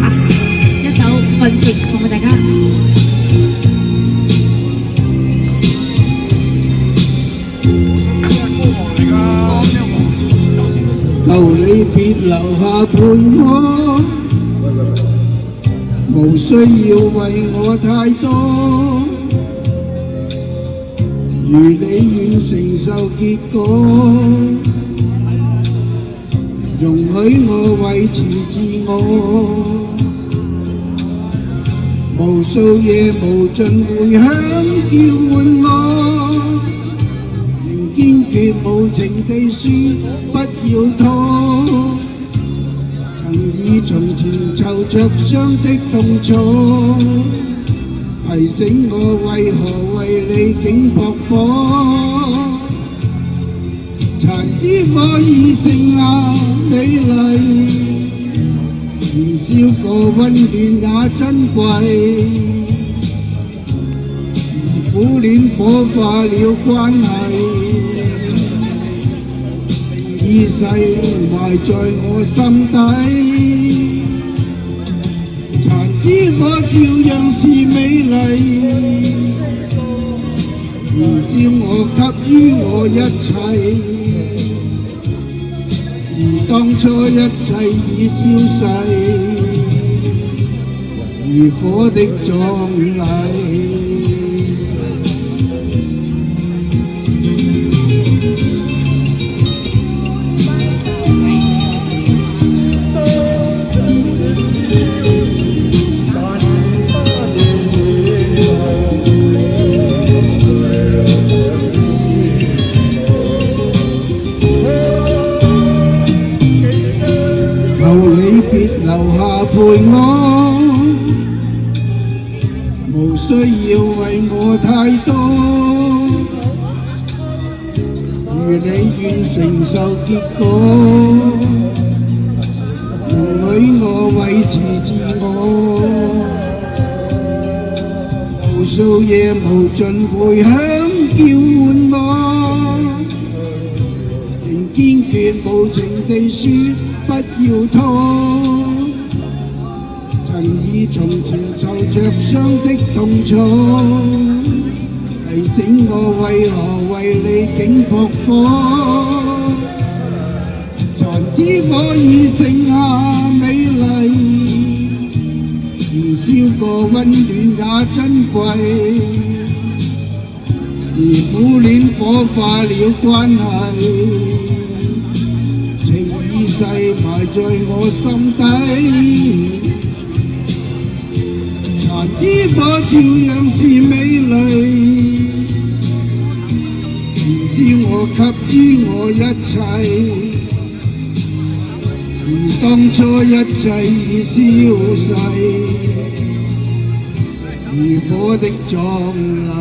一首《奮情》送俾大家。求你別留下陪我，無需要為我太多。如你願承受結果，容許我維持自我。無數夜無盡迴響叫喚我，仍堅決無情地說不要拖。曾以從前籌着傷的痛楚，提醒我為何為你竟撲火。殘枝火已剩下美麗，燃燒過溫暖也珍貴。而苦戀火化了關係，已世埋在我心底。殘枝火照樣是美麗，燃燒我給予我一切。而當初一切已消逝，如火的葬禮。求你別留下陪我，無需要為我太多。如你願承受結果，容許我維持自我。無數夜無盡迴響叫喚我，仍堅決無情地說不要拖。曾以從前受着傷的痛楚，提醒我為何為你竟撲火。殘枝火已剩下美麗，燃燒過溫暖也珍貴。而苦戀火化了關係，已世埋在我心底。殘枝火照樣是美麗，燃燒我給予我一切。而當初一切已消逝，如火的葬禮。